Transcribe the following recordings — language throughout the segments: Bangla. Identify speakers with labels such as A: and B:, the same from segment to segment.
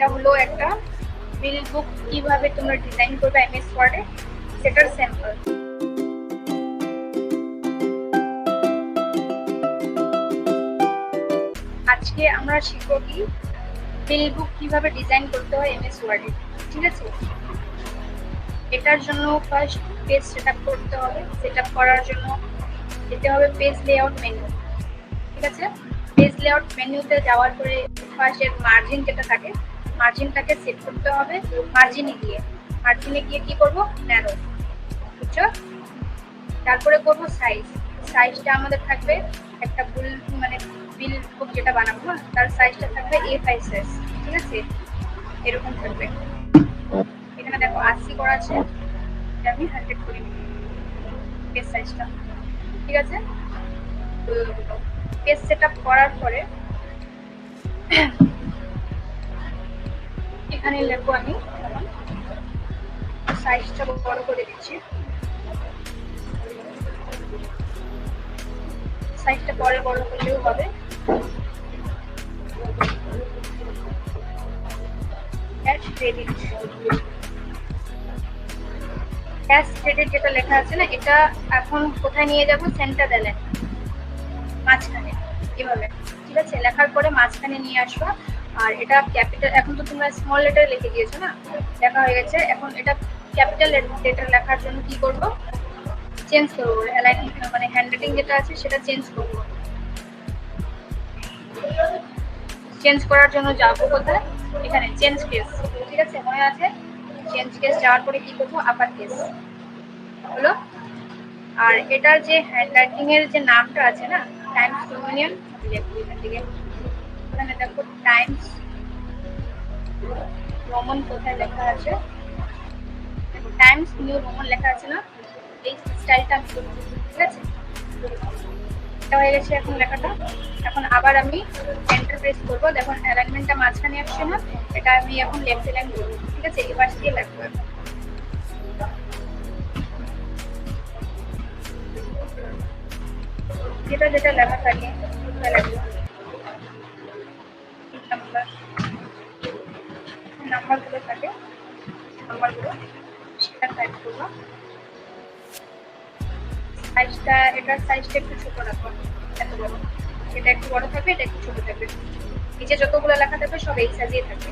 A: এটা হলো একটা বিল বুক কিভাবে তোমরা ডিজাইন করবে এমএস ওয়ার্ডে সেটার স্যাম্পল। আজকে আমরা শিখবো কি বিল বুক কিভাবে ডিজাইন করতে হয় এমএস ওয়ার্ডে। ঠিক আছে, এটার জন্য ফার্স্ট পেজ সেটআপ করতে হবে। সেটআপ করার জন্য যেতে হবে পেজ লেআউট মেনু। ঠিক আছে, পেজ লেআউট মেনুতে যাওয়ার পরে ফার্স্ট এর মার্জিন যেটা থাকে মার্জিনটাকে সেট করতে হবে। মার্জিনে গিয়ে কি করব, ন্যারো, বুঝছো? তারপরে করব সাইজ। সাইজটা আমাদের থাকবে একটা বিল বুক যেটা বানাবো না তার সাইজটা থাকবে A5 সাইজ। ঠিক আছে, এরকম থাকবে। এখানে দেখো 80 করা আছে, আমি 100 করে নিই পেজ সাইজটা। ঠিক আছে, পেজ সেটআপ করার পরে এখানে লিখবো আমি সাইজটা বড় করে দিচ্ছি। সাইজটা বড় করলেও হবে। ক্যাশ ক্রেডিট যেটা লেখা আছে না, এটা এখন কোথায় নিয়ে যাব, সেন্টার এলাইন, মাঝখানে এভাবে। ঠিক আছে, লেখার পরে মাঝখানে নিয়ে আসবো। আর এটা ক্যাপিটাল, এখন তো তোমরা স্মল লেটার লিখে দিয়েছো না, লেখা হয়ে গেছে। এখন এটা ক্যাপিটাল লেটার লেখার জন্য কি করব, চেঞ্জ করবো। মানে হ্যান্ডরাইটিং যেটা আছে সেটা চেঞ্জ করবো। চেঞ্জ করার জন্য যাবো কোথায়, এখানে চেঞ্জ কেস। ঠিক আছে, মনে আছে? চেঞ্জ কেস যাওয়ার পরে কি করবো, আপার কেস হলো। আর এটার যে হ্যান্ডরাইটিং এর যে নামটা আছে না, টাইমস ইউনিয়ন, এখানে দেখো টাইমস রোমান কোথায় লেখা আছে, টাইমস নিউ রোমান লেখা আছে না, এই স্টাইলটা আমি করবো। ঠিক আছে, এটা হয়ে গেছে এখন লেখাটা। এখন আবার আমি এন্টার প্রেস করবো। দেখুন অ্যালাইনমেন্টটা মাঝখানে আসছে না, এটা আমি এখন লেফট অ্যালাইন করবো। ঠিক আছে, এবার দিয়ে লিখবো। যেটা যেটা লেখা থাকে লিখবো। নাম্বারগুলো থাকে, নাম্বারগুলো সেটা টাইপ করবো। সাইজটা, এটার সাইজটা একটু ছোট রাখবো, এত বড়। এটা একটু বড় থাকবে, এটা একটু ছোট থাকবে। নিচে যতগুলো লেখা থাকবে সব এই সাইজেই থাকবে।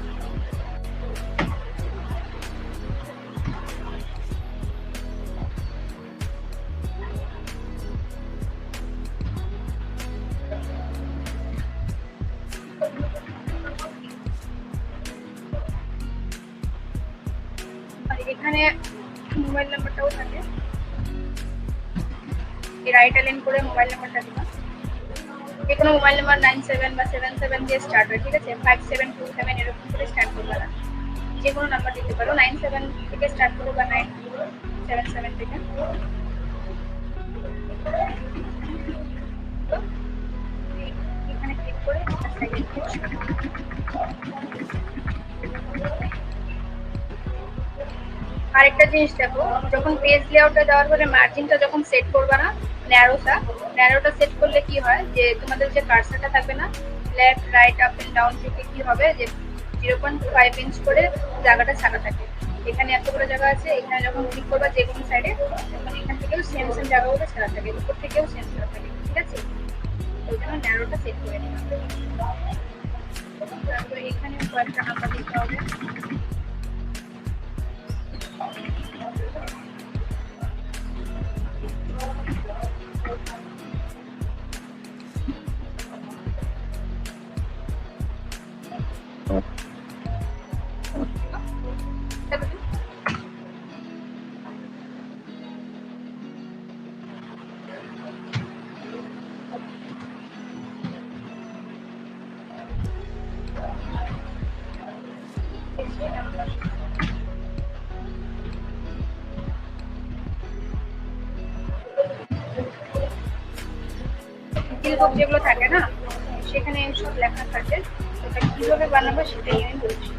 A: আর এখানে মোবাইল নাম্বারটাও থাকে, রাইট অ্যালাইন করে মোবাইল নাম্বারটা দিবা। যে কোনো মোবাইল নাম্বার 97 বা 77 দিয়ে স্টার্ট হয়। ঠিক আছে, 5727 এরকম করে স্টার্ট করবে না, যে কোনো নাম্বার দিতে পারো। 97 থেকে স্টার্ট করো বা 977 থেকে। এখানে ক্লিক করে আরেকটা জিনিস দেখো, যখন পেজ লেআউটে যাওয়ার পরে মার্জিনটা যখন সেট করবে না, ন্যারোটা সেট করলে কি হয়, যে তোমাদের যে কার্সারটা থাকবে না, left right up and down থেকে কি হবে, যে 0.5 ইঞ্চ করে জায়গাটা ছাড়া থাকে। এখানে এতগুলো জায়গা আছে, এখানে যখন ক্লিক করবা যে কোনো সাইডে, তখন এখান থেকেও সেম জায়গাগুলো ছাড়া থাকে, উপর থেকেও সেম ছাড়া থাকে। ঠিক আছে, ওই জন্য ন্যারোটা সেট করে নিলাম। তারপরে এখানে কয়েকটা নাম্বার দিতে হবে। বিলবুক যেগুলো থাকে না, সেখানে সব লেখা থাকে, ওটা কিভাবে বানাবো সেটাই আমি বলছি।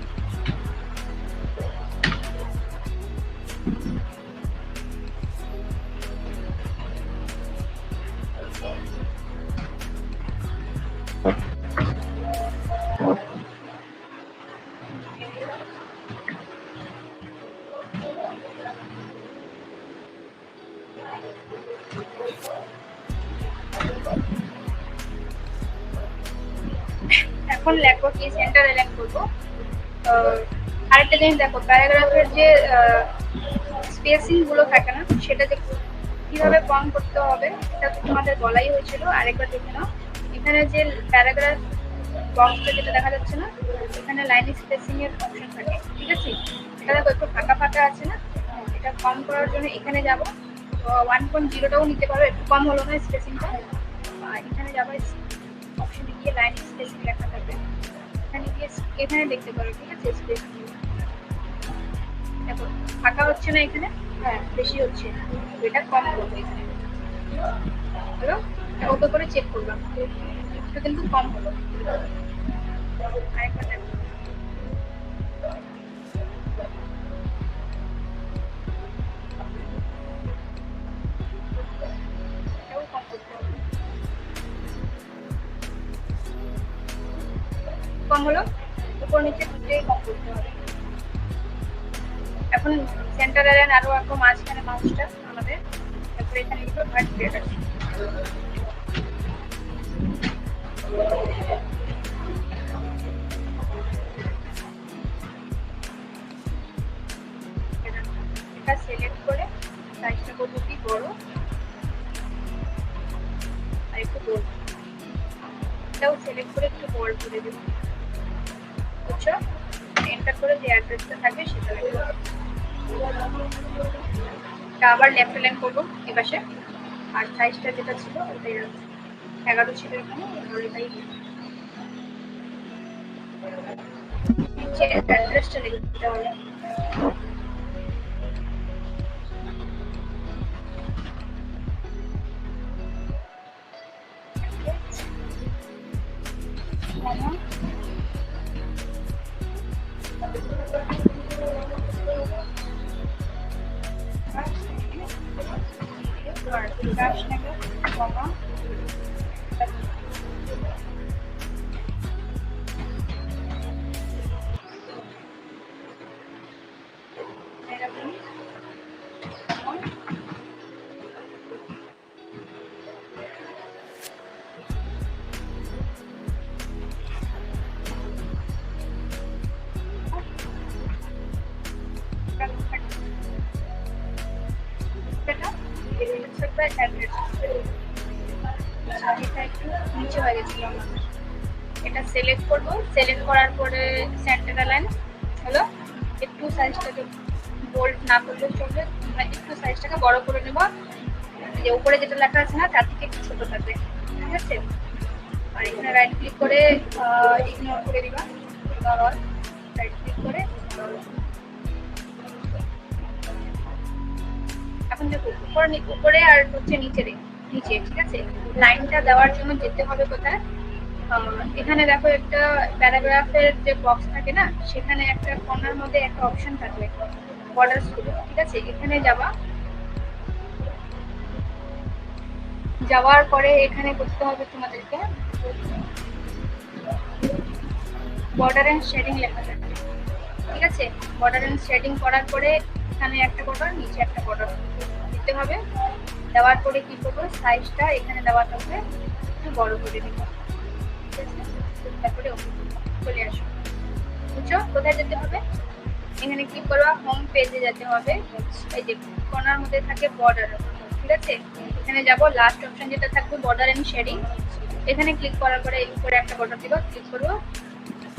A: এখন লেখো কি সেন্টার অ্যালাইন করবো। আরেকটা জিনিস দেখো, প্যারাগ্রাফের যে স্পেসিং গুলো থাকে না, সেটা কিভাবে কম করতে হবে এটা তো তোমাদের বলাই হয়েছিল, আরেকবার দেখে নাও। এখানে যে প্যারাগ্রাফ বক্সটা যেটা দেখা যাচ্ছে না, এখানে লাইন স্পেসিং এর অপশন থাকে, ঠিক আছে? এটা দেখো একটু ফাঁকা ফাঁকা আছে না, এটা কম করার জন্য এখানে যাবো। 1.0টাও নিতে পারো, একটু কম হলো না স্পেসিংটা। এখানে যাবো, অপশনে গিয়ে লাইন স্পেসিং লেখা থাকবে, এখানে গিয়ে এখানে দেখতে পারো, ঠিক আছে? স্পেসিং দেখো ফাঁকা হচ্ছে না এখানে, হ্যাঁ বেশি হচ্ছে, এটা কম করবো এখানে। হলো, ওকে করে চেক করলাম, একটু কিন্তু কম হলো। আরেকবার দেখো, এটাও কম করতে হবে। কম হলো, উপর নিচে দুটোই কম করতে হবে। এখন সেন্টার অ্যালাইন আরো একটু মাঝখানে মাউসটা আমাদের, তারপরে এখানে একটু ভার্ট ক্রিয়েট আছে। এটা সিলেক্ট করে সাইজটা করবো কি বড় আর একটু বোল্ড, এটাও সিলেক্ট করে একটু বোল্ড করে দেবো, বুঝছো? এন্টার করে যে অ্যাড্রেসটা থাকবে সেটা লিখবো। এটা আবার লেফট অ্যালাইন করবো এপাশে, আর সাইজটা যেটা ছিল ওটাই 11 ছিল এখানে, এটাই নিচে অ্যাড্রেসটা লিখতে হবে। নিচে হয়ে গেছিল আমাদের, এটা সিলেক্ট করবো, সিলেক্ট করার পরে সেন্টার অ্যালাইন হলো। একটু সাইজটাকে বোল্ড না করলে চলবে, আমরা একটু সাইজটাকে বড় করে নেব, যে উপরে যেটা লেখা আছে না তার থেকে একটু ছোট থাকবে, ঠিক আছে? আর এখানে রাইট ক্লিক করে ইগনোর করে দিবা, রাইট ক্লিক করে। এখন দেখো উপরে আর হচ্ছে নিচে, ঠিক আছে? লাইনটা দেওয়ার জন্য যেতে হবে কোথায়, এখানে দেখো একটা প্যারাগ্রাফের যে বক্স থাকে না, সেখানে একটা কর্নার মধ্যে একটা অপশন থাকবে বর্ডার স্কুল, ঠিক আছে? এখানে যাওয়ার পরে এখানে করতে হবে তোমাদেরকে বর্ডার এন্ড শেডিং লেখা থাকবে, ঠিক আছে? বর্ডার এন্ড শেডিং করার পরে এখানে একটা বর্ডার, নিচে একটা বর্ডার দিতে হবে। দেওয়ার পরে কি করবো, সাইজটা এখানে দেওয়া থাকবে একটু বড় করে দিব, তারপরে চলে আসো। বুঝছো কোথায় যেতে হবে? এখানে ক্লিক করবা, হোম পেজে যেতে হবে, এই যে কর্নার মধ্যে থাকে বর্ডার, ঠিক আছে? এখানে যাব, লাস্ট অপশন যেটা থাকবে বর্ডার এন্ড শেডিং, এখানে ক্লিক করার পরে উপরে একটা বর্ডার দিব, ক্লিক করবো,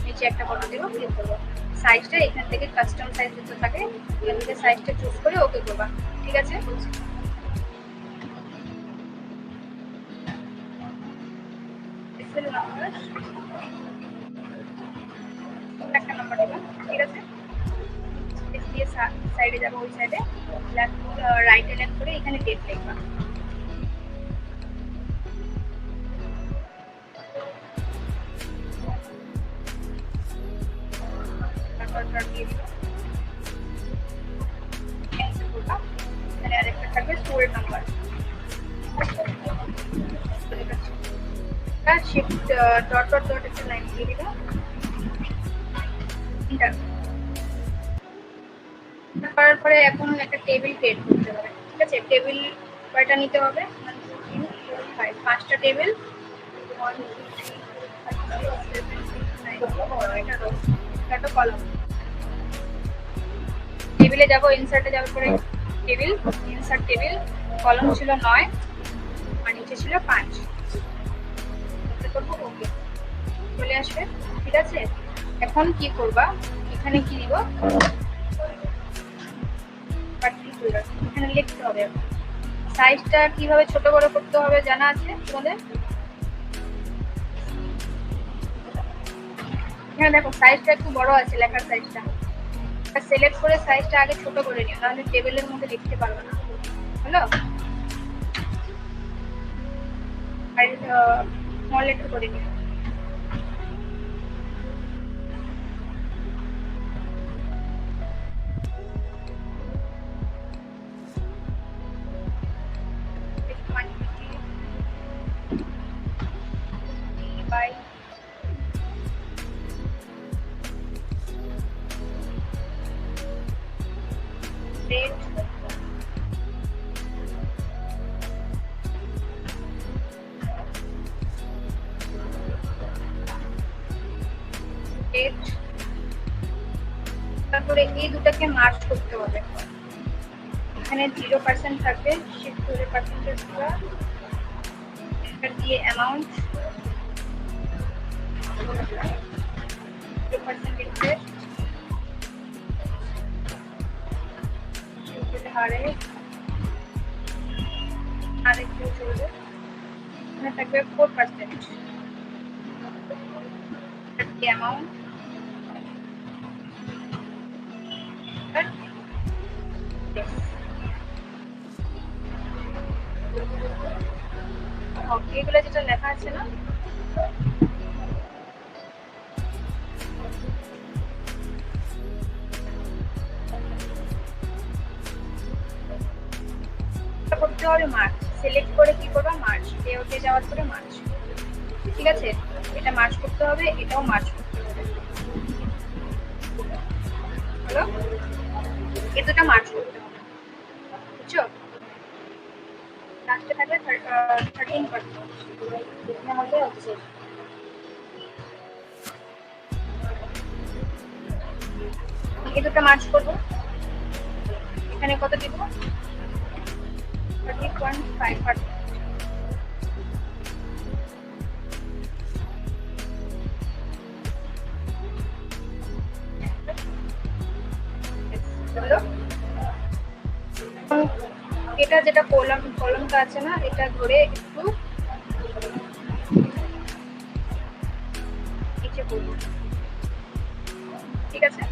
A: নিচে একটা বর্ডার দিব, ক্লিক করবো। সাইজটা এখান থেকে কাস্টম সাইজ যেটা থাকে এখান থেকে সাইজটা চুজ করে ওকে করবা, ঠিক আছে? একটা নাম্বার দিবা, ঠিক আছে? দিয়ে সাইডে যাবো, ওই সাইডে রাইট এলাইন করে এখানে ডেট লিখবা। তারপর দিয়ে দিবা, ক্যান্সেল করবা। এখানে আরেকটা থাকবে store number, shift dot dot dot একটা লাইন দিয়ে দিবা, করার পরে এখন একটা টেবিল ক্রিয়েট করতে হবে, ঠিক আছে? টেবিল কয়টা নিতে হবে, 5টা টেবিল, 1 2 3 4 5 6 7 8 এটা রো, এটা কলাম। টেবিলে যাব, ইনসার্টে যাওয়ার পরে টেবিল, ইনসার্ট টেবিল, কলাম ছিল 9 আর নিচে ছিল 5। করবো ওকে, চলে আসবে। ঠিক আছে, এখন কি করবা, এখানে কি দিব, এখানে লিখতে হবে। সাইজটা কিভাবে ছোট বড় করতে হবে জানা আছে তোমাদের? এখানে দেখো সাইজটা একটু বড় আছে, লেখার সাইজটা সিলেক্ট করে সাইজটা আগে ছোট করে নিও, নাহলে টেবিলের মধ্যে লিখতে পারবে না। হলো, আর স্মল লেটার করে নিও। বাই রেট রেট, তারপরে এই দুটাকে মার্জ করতে হবে। এখানে 0% থাকবে, শিফট করে পার্সেন্টেজটা এন্টার দিয়ে অ্যামাউন্ট 0% লিখতে, হারে আরেকটু চলবে। এখানে থাকবে 4%, অ্যামাউন্ট এগুলো যেটা লেখা আছে না, করতে হবে মার্চ। সিলেক্ট করে কি করবা, মার্চ, লেআউটে যাওয়ার পরে মার্চ। ঠিক আছে, এটা মার্চ করতে হবে, এটাও মার্চ করতে হবে। হলো, এই দুটো মার্চ করতে হবে, বুঝছো? লাস্টে থাকবে 13%, মধ্যে হচ্ছে। এই দুটো মার্চ করবো, এখানে কত দিব, 30.5%। এটা যেটা কলমটা আছে না, এটা ধরে একটু নিচে করব। ঠিক আছে,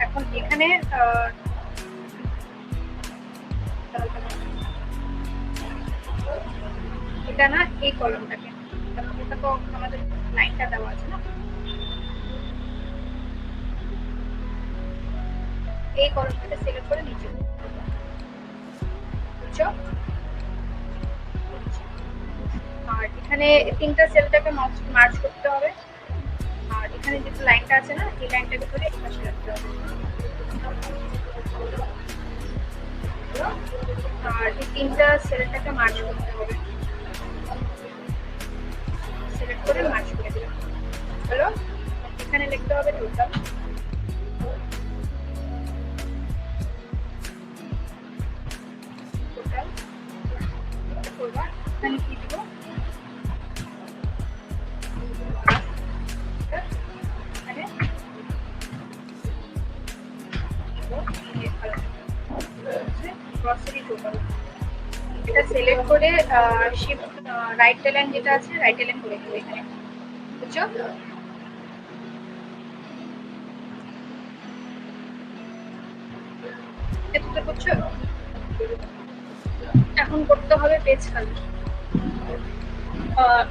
A: এখন এখানে এটা না, এই কলমটাকে, এটা তো আমাদের লাইনটা দেওয়া আছে না, এই কলমটাকে সিলেক্ট করে নিচে, বুঝছো? আর এখানে তিনটা সেলটাকে মার্জ করতে হবে, আর এখানে যে লাইনটা আছে না, এই লাইনটাকে ধরে এই পাশে রাখতে হবে। আর এই তিনটা সেলটাকে মার্জ করতে হবে, সিলেক্ট করে মার্জ করে দিলাম। হলো, এখানে লিখতে হবে টোটাল। টোটাল করবা, এখানে কি দিব, গ্রসারি টোটাল। এটা সিলেক্ট করে শিফট রাইট লাইন যেটা আছে, রাইট লাইন করে দেবো এখানে, বুঝছো? এতটা বুঝছো? এখন করতে হবে পেজ কালার।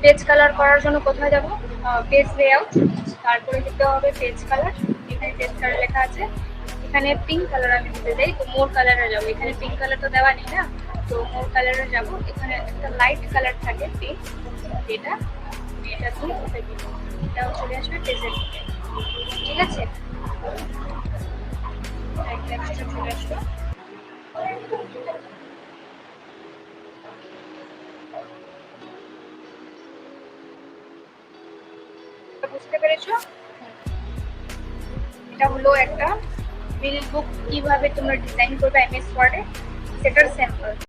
A: পেজ কালার করার জন্য কোথায় যাব, পেজ লেআউট, তারপরে দিতে হবে পেজ কালার। এখানে পেজ কালার লেখা আছে, এখানে পিঙ্ক কালার আমি দিতে চাই, তো মোর কালারে যাবো। এখানে পিঙ্ক কালার তো দেওয়া নেই না, তো মোর কালারে যাব। এখানে একটা লাইট কালার থাকে পিঙ্ক, যেটা এটা দিয়ে এটাও চলে আসবে পেজের দিকে। ঠিক আছে, চলে আসলো। বুঝতে পেরেছো? এটা হলো একটা বিল বুক কিভাবে তোমরা ডিজাইন করবে এমএস ওয়ার্ডে, সেটার স্যাম্পল।